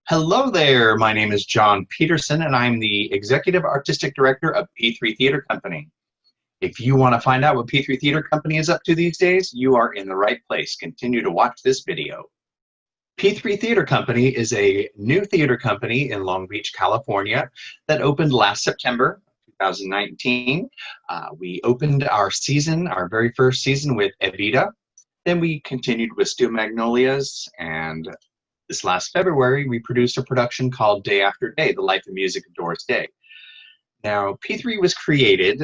Hello there, my name is John Peterson and I'm the Executive Artistic Director of P3 Theater Company. If you want to find out what P3 Theater Company is up to these days, you are in the right place. Continue to watch this video. P3 Theater Company is a new theater company in Long Beach, California that opened last September 2019. We opened our very first season with Evita. Then we continued with Steel Magnolias, and this last February, we produced a production called Day After Day, The Life and Music of Doris Day. Now, P3 was created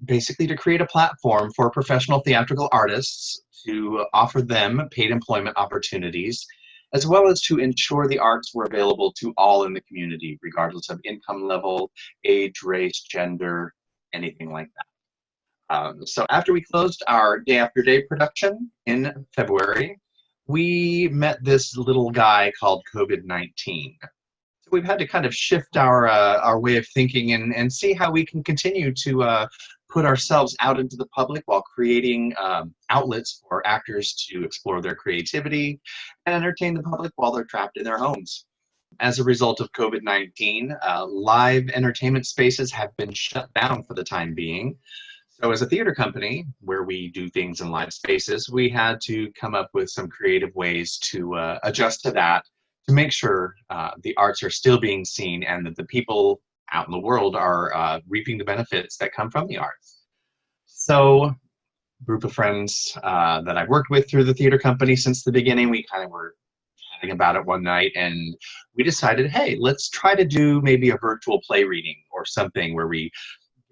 basically to create a platform for professional theatrical artists to offer them paid employment opportunities, as well as to ensure the arts were available to all in the community, regardless of income level, age, race, gender, anything like that. So after we closed our Day After Day production in February, we met this little guy called COVID-19. So we've had to kind of shift our way of thinking and see how we can continue to put ourselves out into the public while creating outlets for actors to explore their creativity and entertain the public while they're trapped in their homes. As a result of COVID-19, live entertainment spaces have been shut down for the time being. So as a theater company, where we do things in live spaces, we had to come up with some creative ways to adjust to that, to make sure the arts are still being seen and that the people out in the world are reaping the benefits that come from the arts. So, group of friends that I've worked with through the theater company since the beginning, we kind of were chatting about it one night, and we decided, hey, let's try to do maybe a virtual play reading or something where we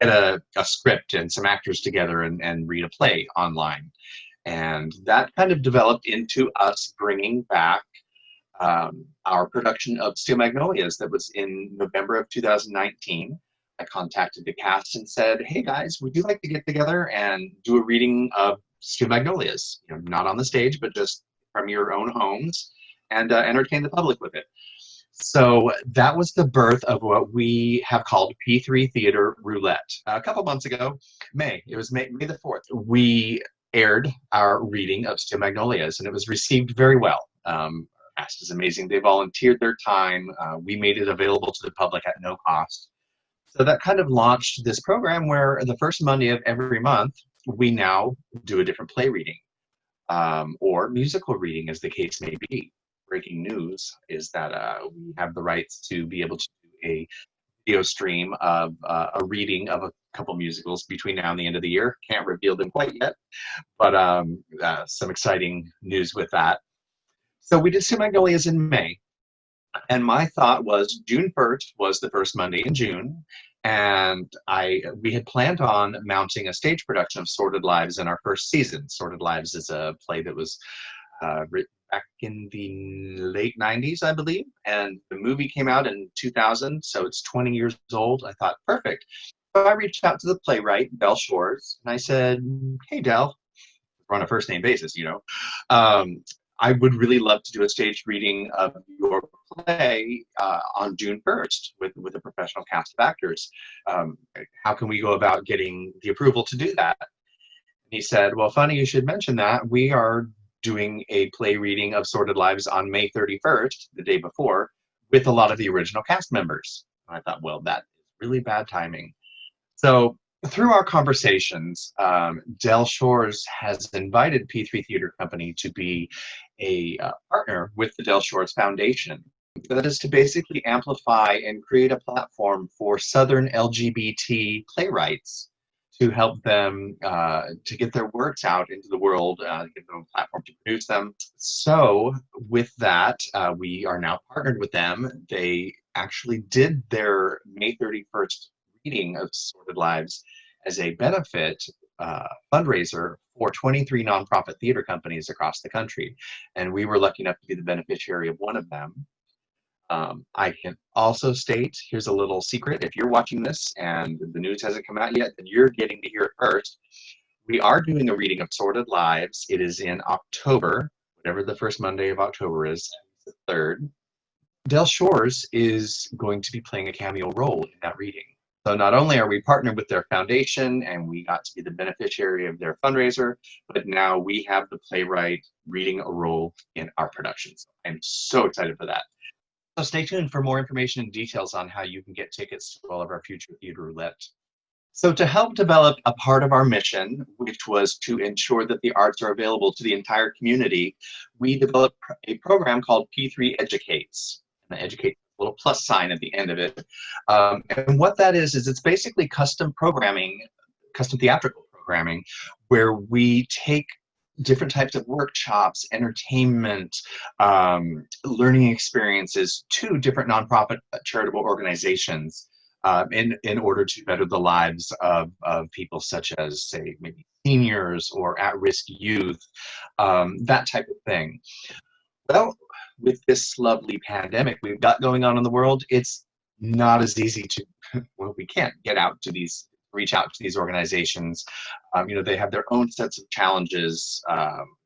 get a script and some actors together and read a play online. And that kind of developed into us bringing back our production of Steel Magnolias that was in November of 2019. I contacted the cast and said, hey guys, would you like to get together and do a reading of Steel Magnolias? You know, not on the stage, but just from your own homes, and entertain the public with it. So that was the birth of what we have called P3 Theatre Roulette. A couple months ago, it was May the 4th, we aired our reading of Steel Magnolias, and it was received very well. Cast is amazing. They volunteered their time. We made it available to the public at no cost. So that kind of launched this program where the first Monday of every month, we now do a different play reading, or musical reading as the case may be. Breaking news is that we have the rights to be able to do a video stream of a reading of a couple musicals between now and the end of the year. Can't reveal them quite yet, but some exciting news with that. So we did Steel Magnolias in May, and my thought was June 1st was the first Monday in June, and we had planned on mounting a stage production of Sordid Lives in our first season. Sordid Lives is a play that was written back in the late 90s, I believe, and the movie came out in 2000, so it's 20 years old. I thought, perfect. So I reached out to the playwright, Del Shores, and I said, hey, Del, we're on a first-name basis, you know. I would really love to do a staged reading of your play on June 1st with a professional cast of actors. How can we go about getting the approval to do that? And he said, well, funny you should mention that. We are doing a play reading of Sordid Lives on May 31st, the day before, with a lot of the original cast members. And I thought, well, that is really bad timing. So through our conversations, Del Shores has invited P3 Theater Company to be a partner with the Del Shores Foundation. That is to basically amplify and create a platform for Southern LGBT playwrights to help them to get their works out into the world, give them a platform to produce them. So with that, we are now partnered with them. They actually did their May 31st reading of Sordid Lives as a benefit fundraiser for 23 nonprofit theater companies across the country. And we were lucky enough to be the beneficiary of one of them. I can also state, here's a little secret, if you're watching this and the news hasn't come out yet, then you're getting to hear it first. We are doing a reading of Sordid Lives. It is in October, whatever the first Monday of October is, the 3rd. Del Shores is going to be playing a cameo role in that reading. So not only are we partnered with their foundation and we got to be the beneficiary of their fundraiser, but now we have the playwright reading a role in our productions. I'm so excited for that. So stay tuned for more information and details on how you can get tickets to all of our future Theatre Roulette. So to help develop a part of our mission, which was to ensure that the arts are available to the entire community, we developed a program called P3 Educates. And the educate a little plus sign at the end of it. And what that is it's basically custom programming, custom theatrical programming, where we take different types of workshops, entertainment, learning experiences to different nonprofit charitable organizations in order to better the lives of people such as, say, maybe seniors or at-risk youth, that type of thing. Well, with this lovely pandemic we've got going on in the world, it's not as easy to, well, we can't get out to these, reach out to these organizations. You know, they have their own sets of challenges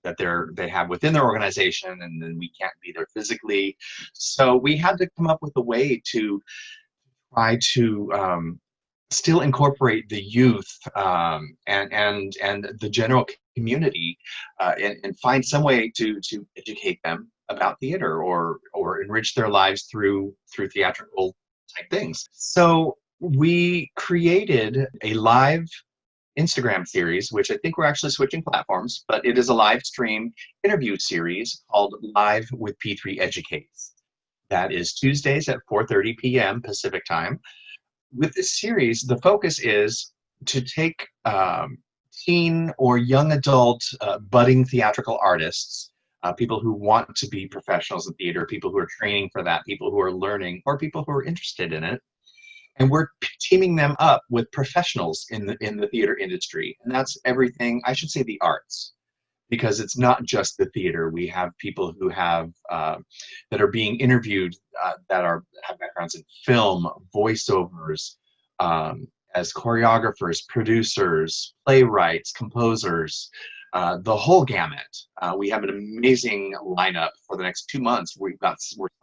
that they have within their organization, and then we can't be there physically. So we had to come up with a way to try to still incorporate the youth and the general community and find some way to educate them about theater or enrich their lives through theatrical type things. So we created a live Instagram series, which I think we're actually switching platforms, but it is a live stream interview series called Live with P3 Educates. That is Tuesdays at 4:30 p.m. Pacific time. With this series, the focus is to take teen or young adult budding theatrical artists, people who want to be professionals in theater, people who are training for that, people who are learning, or people who are interested in it. And we're teaming them up with professionals in the theater industry. And that's everything, I should say the arts, because it's not just the theater. We have people who have that are being interviewed that have backgrounds in film, voiceovers, as choreographers, producers, playwrights, composers, the whole gamut. We have an amazing lineup for the next 2 months. We're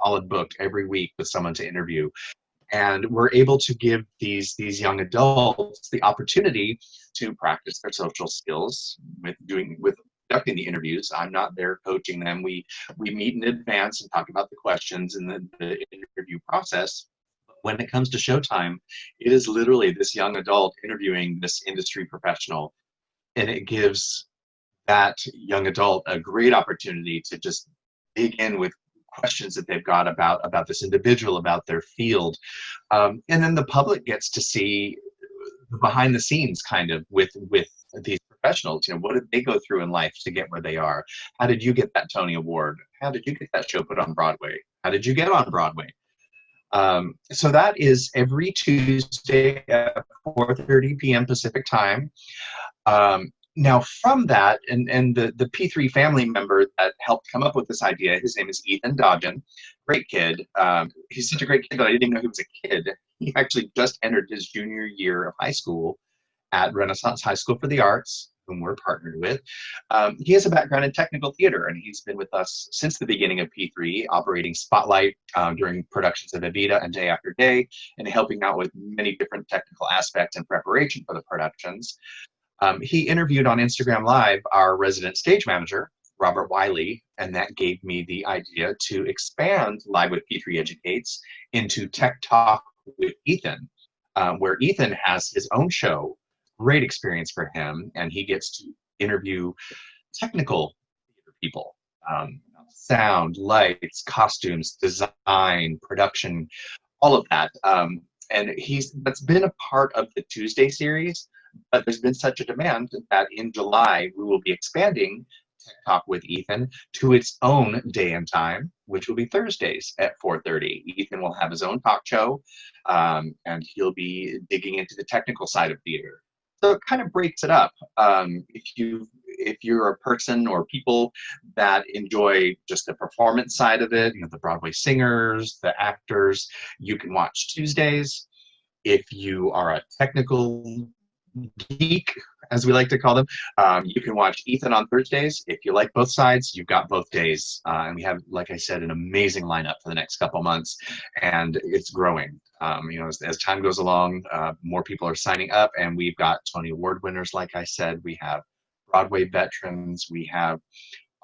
solid booked every week with someone to interview. And we're able to give these young adults the opportunity to practice their social skills with conducting the interviews. I'm not there coaching them. We meet in advance and talk about the questions and the interview process. But when it comes to showtime, it is literally this young adult interviewing this industry professional, and it gives that young adult a great opportunity to just dig in with questions that they've got about this individual, about their field, and then the public gets to see the behind the scenes kind of with these professionals. You know, what did they go through in life to get where they are? How did you get that Tony Award? How did you get that show put on Broadway? How did you get on Broadway? So that is every Tuesday at 4:30 p.m. Pacific time. Now from that, and the P3 family member that helped come up with this idea, his name is Ethan Dodgen, great kid. He's such a great kid that I didn't even know he was a kid. He actually just entered his junior year of high school at Renaissance High School for the Arts, whom we're partnered with. He has a background in technical theater, and he's been with us since the beginning of P3, operating Spotlight during productions of Evita and Day After Day, and helping out with many different technical aspects in preparation for the productions. He interviewed on Instagram Live our resident stage manager, Robert Wiley, and that gave me the idea to expand Live with P3 Educates into Tech Talk with Ethan, where Ethan has his own show, great experience for him, and he gets to interview technical theater people, sound, lights, costumes, design, production, all of that. And that's been a part of the Tuesday series. But there's been such a demand that in July we will be expanding Tech Talk with Ethan to its own day and time, which will be Thursdays at 4:30. Ethan will have his own talk show, and he'll be digging into the technical side of theater. So it kind of breaks it up. If you're a person or people that enjoy just the performance side of it, you know, the Broadway singers, the actors, you can watch Tuesdays. If you are a technical geek, as we like to call them, you can watch Ethan on Thursdays. If you like both sides, you've got both days. And we have, like I said, an amazing lineup for the next couple months, and it's growing. You know, as time goes along, more people are signing up, and we've got Tony Award winners, like I said. We have Broadway veterans. We have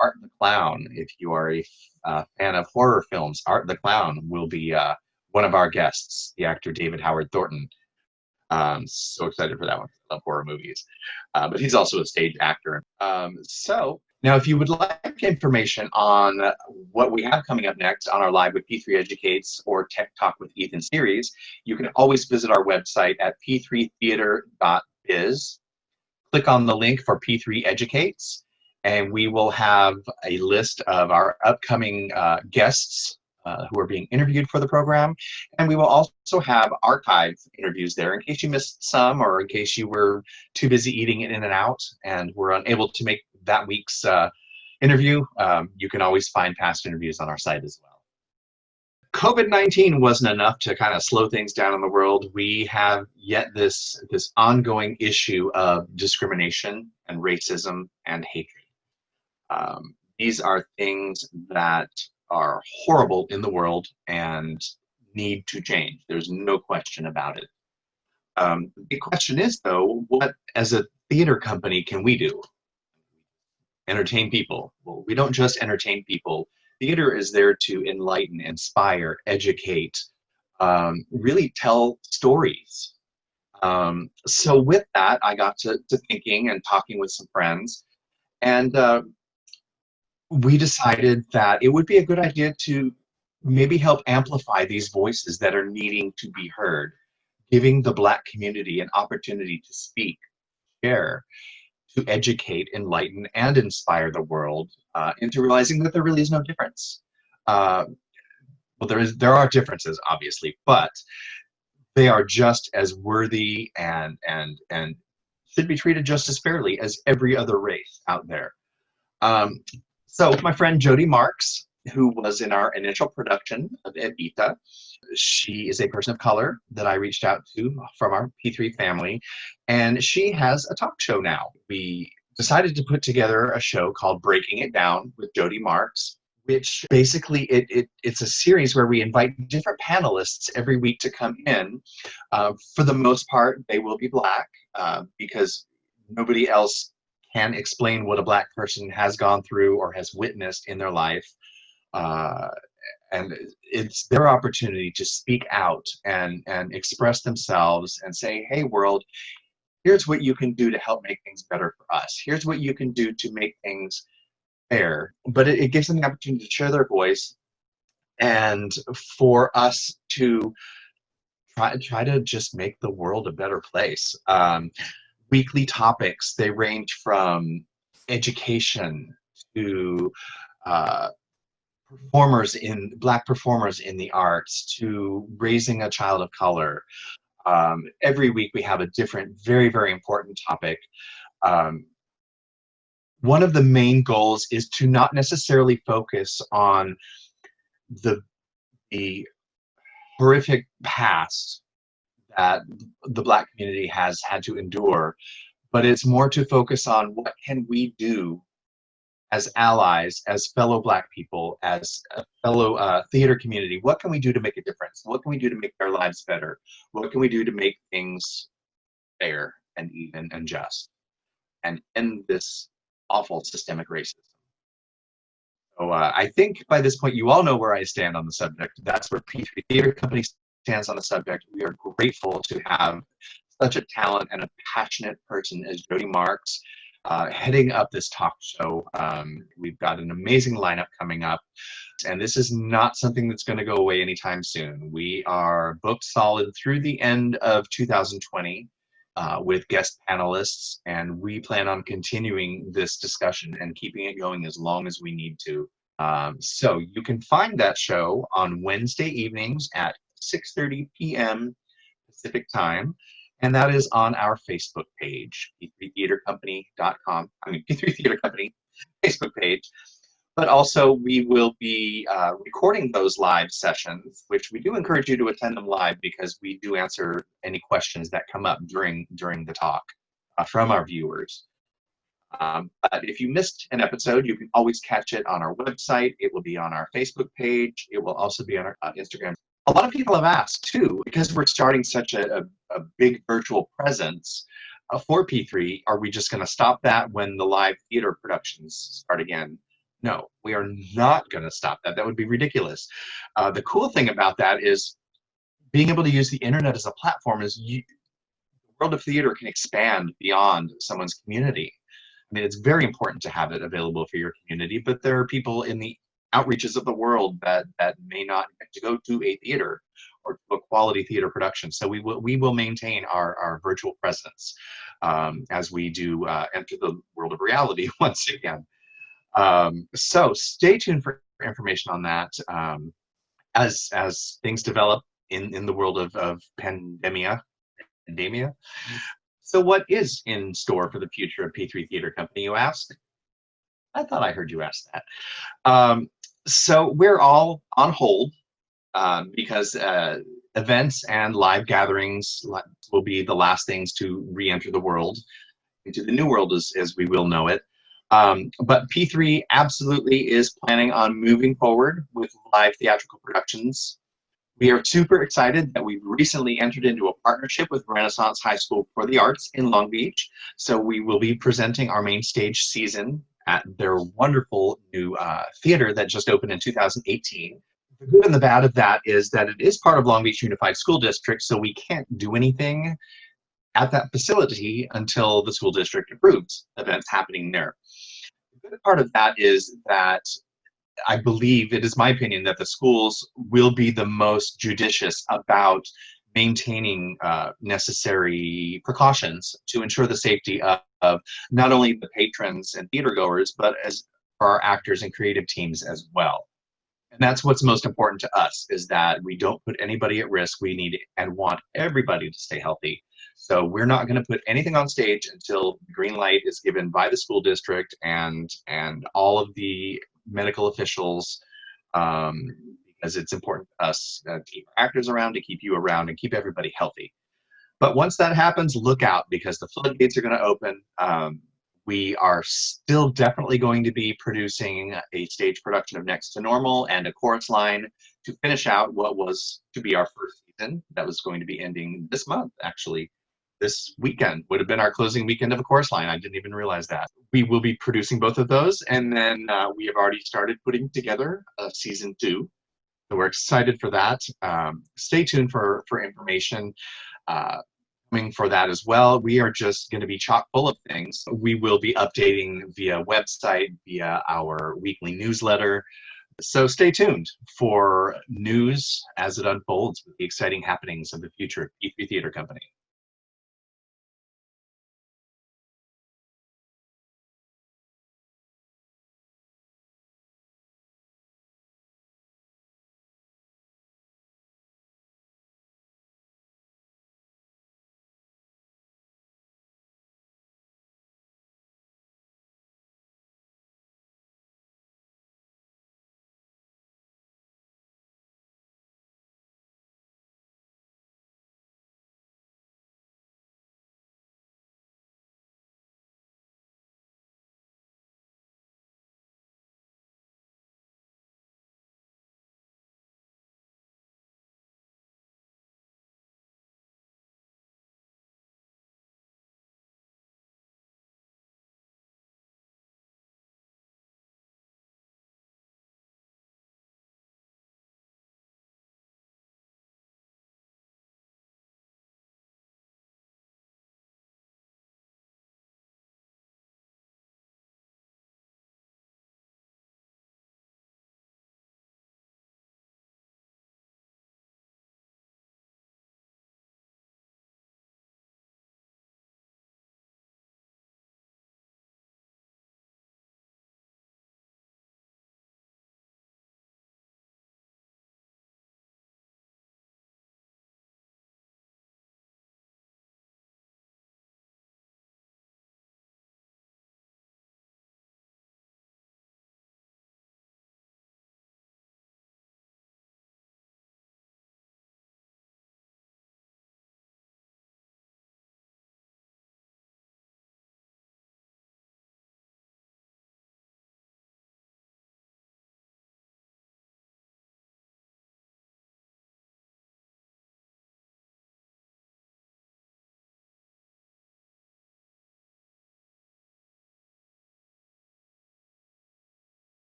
Art the Clown. If you are a fan of horror films, Art the Clown will be one of our guests, the actor David Howard Thornton. So excited for that one. I love horror movies. But he's also a stage actor. So now, if you would like information on what we have coming up next on our Live with P3 Educates or Tech Talk with Ethan series, you can always visit our website at p3theater.biz. Click on the link for P3 Educates, and we will have a list of our upcoming guests who are being interviewed for the program. And we will also have archive interviews there in case you missed some, or in case you were too busy eating it in and out and were unable to make that week's interview. You can always find past interviews on our site as well. COVID-19 wasn't enough to kind of slow things down in the world. We have yet this ongoing issue of discrimination and racism and hatred. These are things that are horrible in the world and need to change. There's no question about it. The question is, though, what as a theater company can we do? Entertain people. Well, we don't just entertain people. Theater is there to enlighten, inspire, educate, really tell stories. So with that, I got to thinking and talking with some friends, and we decided that it would be a good idea to maybe help amplify these voices that are needing to be heard, giving the Black community an opportunity to speak, share, to educate, enlighten, and inspire the world into realizing that there really is no difference. Well, there are differences, obviously, but they are just as worthy and should be treated just as fairly as every other race out there. So my friend Jody Marks, who was in our initial production of Evita, she is a person of color that I reached out to from our P3 family, and she has a talk show now. We decided to put together a show called Breaking It Down with Jody Marks, which basically it's a series where we invite different panelists every week to come in. For the most part, they will be Black because nobody else can explain what a Black person has gone through or has witnessed in their life. And it's their opportunity to speak out and express themselves and say, hey, world, here's what you can do to help make things better for us. Here's what you can do to make things fair. But it gives them the opportunity to share their voice and for us to try to just make the world a better place. Weekly topics, they range from education to Black performers in the arts, to raising a child of color. Every week we have a different, very, very important topic. One of the main goals is to not necessarily focus on the horrific past that the Black community has had to endure, but it's more to focus on what can we do as allies, as fellow Black people, as a fellow theater community. What can we do to make a difference? What can we do to make our lives better? What can we do to make things fair and even and just and end this awful systemic racism? So I think by this point you all know where I stand on the subject. That's where P3 Theater Company stands on the subject. We are grateful to have such a talent and a passionate person as Jody Marks heading up this talk show. We've got an amazing lineup coming up, and this is not something that's going to go away anytime soon. We are booked solid through the end of 2020 with guest panelists, and we plan on continuing this discussion and keeping it going as long as we need to. So you can find that show on Wednesday evenings at 6:30 p.m. Pacific time. And that is on our Facebook page, p3theatercompany.com. P3 Theater Company Facebook page. But also, we will be recording those live sessions, which we do encourage you to attend them live because we do answer any questions that come up during the talk from our viewers. But if you missed an episode, you can always catch it on our website. It will be on our Facebook page. It will also be on our Instagram. A lot of people have asked, too, because we're starting such a big virtual presence for P3, are we just going to stop that when the live theater productions start again? No, we are not going to stop that. That would be ridiculous. The cool thing about that is being able to use the internet as a platform is the world of theater can expand beyond someone's community. I mean, it's very important to have it available for your community, but there are people in the outreaches of the world that may not get to go to a theater or to a quality theater production. So we will maintain our virtual presence as we do enter the world of reality once again. So stay tuned for information on that as things develop in the world of pandemia. So what is in store for the future of P3 Theater Company, you ask? I thought I heard you ask that. So we're all on hold because events and live gatherings will be the last things to re-enter the world, into the new world as we will know it. But P3 absolutely is planning on moving forward with live theatrical productions. We are super excited that we've recently entered into a partnership with Renaissance High School for the Arts in Long Beach. So we will be presenting our main stage season at their wonderful new theater that just opened in 2018. The good and the bad of that is that it is part of Long Beach Unified School District, so we can't do anything at that facility until the school district approves events happening there. The good part of that is that I believe, it is my opinion, that the schools will be the most judicious about maintaining necessary precautions to ensure the safety of not only the patrons and theater goers, but as for our actors and creative teams as well. And that's what's most important to us, is that we don't put anybody at risk. We need and want everybody to stay healthy. So we're not going to put anything on stage until the green light is given by the school district and all of the medical officials, because it's important to us to keep actors around, to keep you around, and keep everybody healthy. But once that happens, look out, because the floodgates are going to open. We are still definitely going to be producing a stage production of Next to Normal and a chorus line to finish out what was to be our first season. That was going to be ending this month, actually. This weekend would have been our closing weekend of a chorus line. I didn't even realize that. We will be producing both of those, and then we have already started putting together season 2. So we're excited for that. Stay tuned for information coming for that as well. We are just going to be chock full of things. We will be updating via website, via our weekly newsletter. So stay tuned for news as it unfolds with the exciting happenings of the future of P3 Theater Company.